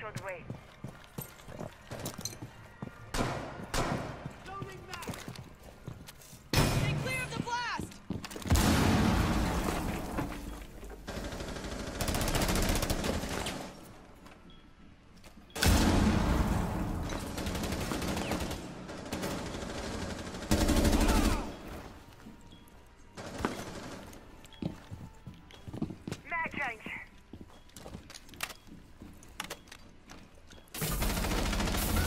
controlled way. Stay clear of the blast! Mag change.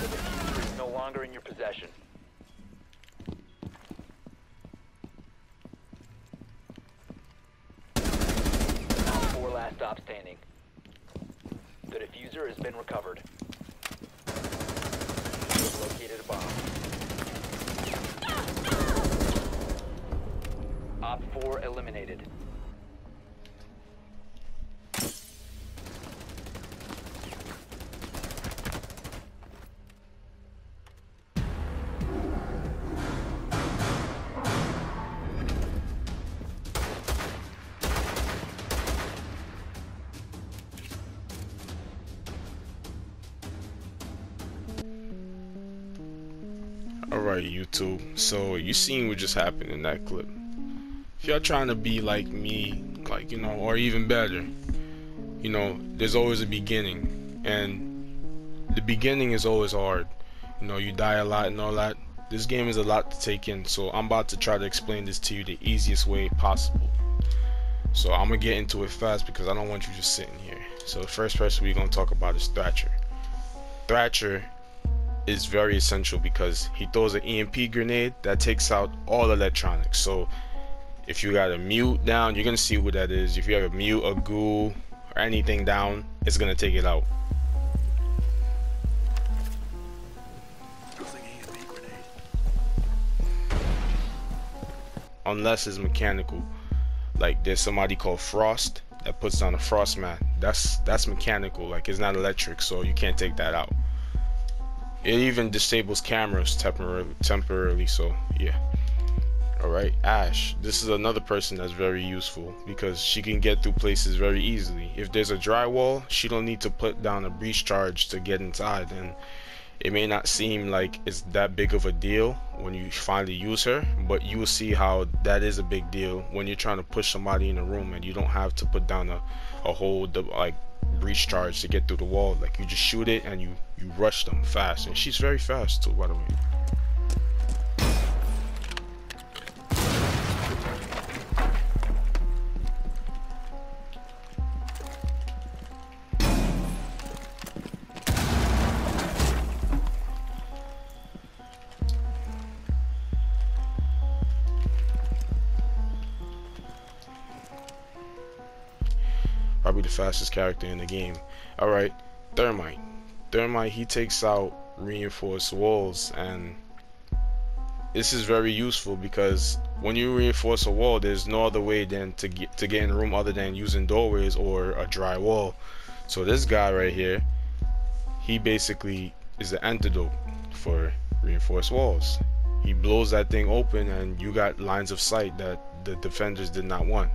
The diffuser is no longer in your possession. Op 4 last stop standing. The diffuser has been recovered. You have located a bomb. Op 4 eliminated. Alright, YouTube, so you seen what just happened in that clip. If y'all trying to be like me, like, you know, or even better, you know, there's always a beginning, and the beginning is always hard. You know, you die a lot and all that. This game is a lot to take in, so I'm about to try to explain this to you the easiest way possible. So I'm gonna get into it fast because I don't want you just sitting here. So the first person we're gonna talk about is Thatcher. Thatcher is very essential because he throws an EMP grenade that takes out all electronics. So if you got a mute down, you're gonna see who that is. If you have a mute, a ghoul, or anything down, it's gonna take it out. Unless it's mechanical, like there's somebody called Frost that puts down a frost mat. That's mechanical, like it's not electric, so you can't take that out. It even disables cameras temporarily, so yeah. Alright, Ash. This is another person that's very useful because she can get through places very easily. If there's a drywall, she don't need to put down a breach charge to get inside, and it may not seem like it's that big of a deal when you finally use her, but you will see how that is a big deal when you're trying to push somebody in a room and you don't have to put down a whole like breach charge to get through the wall. Like you just shoot it and you rush them fast, and she's very fast too, by the way. Probably the fastest character in the game. Alright, Thermite. Thermite, he takes out reinforced walls, and this is very useful because when you reinforce a wall, there's no other way than to get in a room other than using doorways or a dry wall. So this guy right here, he basically is the antidote for reinforced walls. He blows that thing open and you got lines of sight that the defenders did not want.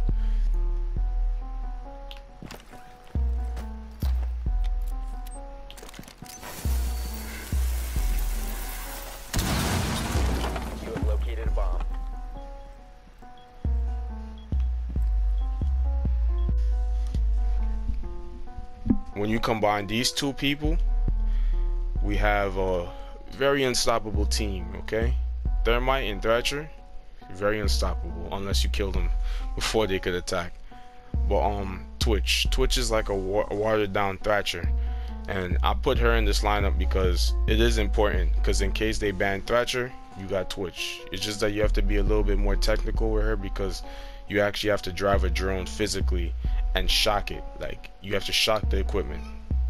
When you combine these two people, we have a very unstoppable team, okay? Thermite and Thatcher, very unstoppable unless you kill them before they could attack. But Twitch is like a watered down Thatcher, and I put her in this lineup because it is important, because in case they ban Thatcher, you got Twitch. It's just that you have to be a little bit more technical with her because you actually have to drive a drone physically and shock it. Like you have to shock the equipment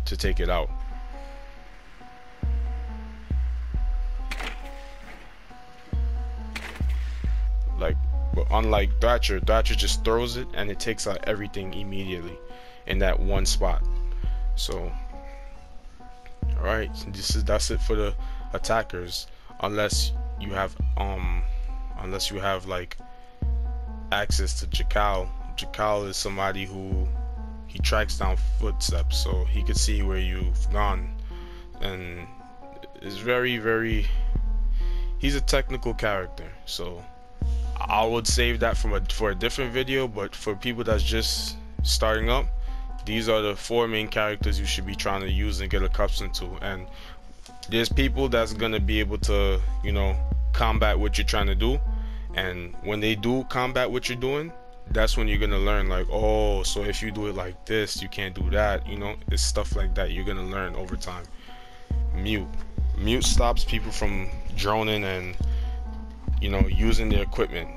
to take it out. Like, but unlike Thatcher just throws it and it takes out everything immediately in that one spot. So alright, that's it for the attackers, unless you have like access to Jakal. Jakal is somebody who he tracks down footsteps, so he could see where you've gone, and is very. He's a technical character, so I would save that for a different video. But for people that's just starting up, these are the 4 main characters you should be trying to use and get accustomed to. And there's people that's gonna be able to, you know, combat what you're trying to do, and when they do combat what you're doing, that's when you're gonna learn, like, oh, so if you do it like this, you can't do that. You know, it's stuff like that you're gonna learn over time. Mute stops people from droning and, you know, using their equipment.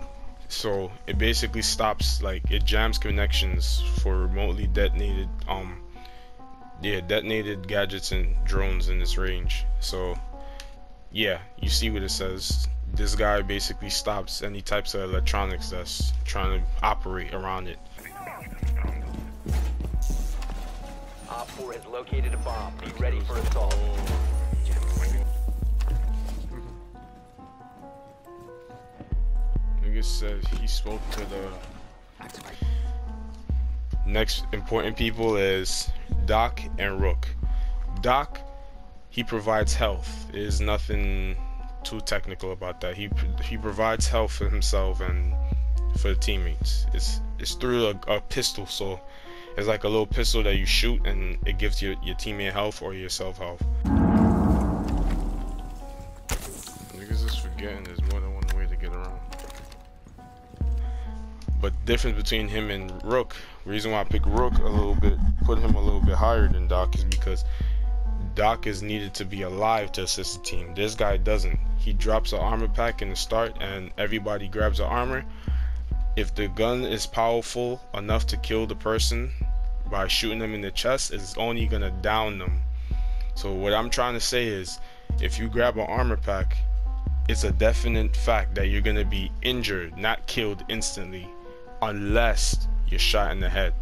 So it basically stops, like, it jams connections for remotely detonated detonated gadgets and drones in this range. So yeah, you see what it says. This guy basically stops any types of electronics that's trying to operate around it. Op 4 has located a bomb. Be ready for assault. Nigga said he spoke to the next important people is Doc and Rook. Doc, he provides health. There's nothing too technical about that. He provides health for himself and for the teammates. It's through a pistol, so it's like a little pistol that you shoot and it gives your teammate health or yourself health. Niggas just forgetting there's more than one way to get around. But the difference between him and Rook, reason why I pick Rook a little bit, put him a little bit higher than Doc, is because Doc is needed to be alive to assist the team. This guy doesn't. He drops an armor pack in the start and everybody grabs the armor. If the gun is powerful enough to kill the person by shooting them in the chest, it's only gonna down them. So what I'm trying to say is, if you grab an armor pack, it's a definite fact that you're gonna be injured, not killed instantly, unless you're shot in the head.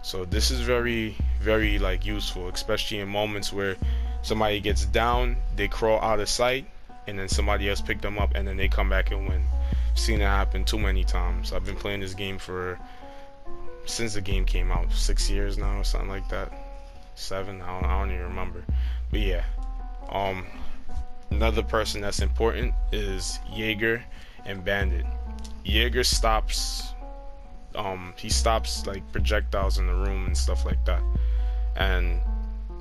So this is very like useful, especially in moments where somebody gets down, they crawl out of sight, and then somebody else pick them up, and then they come back and win. I've seen it happen too many times. I've been playing this game since the game came out, 6 years now or something like that. 7, I don't even remember. But yeah, another person that's important is Jaeger and Bandit. Jaeger stops he stops like projectiles in the room and stuff like that, and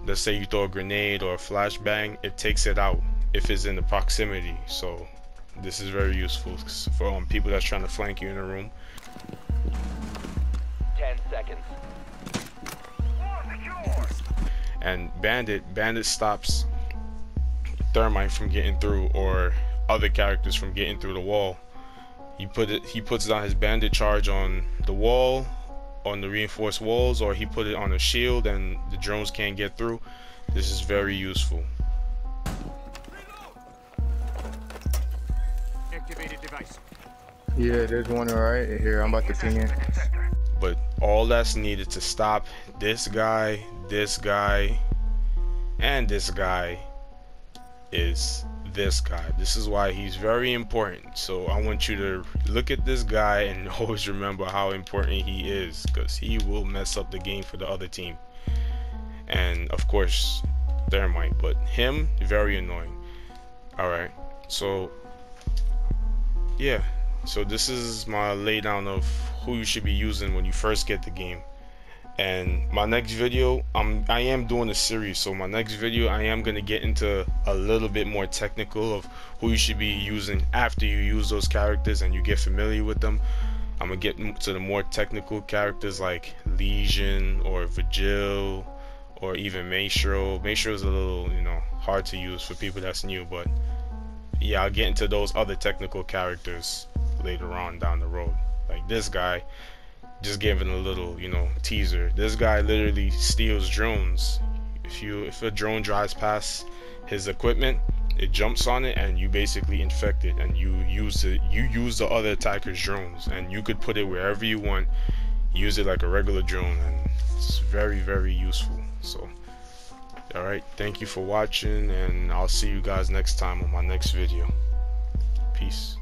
let's say you throw a grenade or a flashbang, it takes it out if it's in the proximity. So this is very useful for people that's trying to flank you in a room. 10 seconds. And Bandit stops Thermite from getting through, or other characters from getting through the wall. He puts down his Bandit charge on the wall, on the reinforced walls, or he put it on a shield and the drones can't get through. This is very useful. Activated device. Yeah, there's one right here. I'm about to ping in. But all that's needed to stop this guy, and this guy is this guy. This is why he's very important. So I want you to look at this guy and always remember how important he is, because he will mess up the game for the other team. And of course Thermite, but him, very annoying. Alright, so yeah, so this is my laydown of who you should be using when you first get the game. And my next video, I am doing a series, so my next video I am gonna get into a little bit more technical of who you should be using after you use those characters and you get familiar with them. I'm gonna get to the more technical characters like Legion or Vigil or even Maestro. Maestro is a little, you know, hard to use for people that's new, but yeah, I'll get into those other technical characters later on down the road. Like this guy, just giving a little, you know, teaser. This guy literally steals drones. If a drone drives past his equipment, it jumps on it and you basically infect it, and you use the other attacker's drones, and you could put it wherever you want, use it like a regular drone, and it's very useful. So alright, thank you for watching, and I'll see you guys next time on my next video. Peace.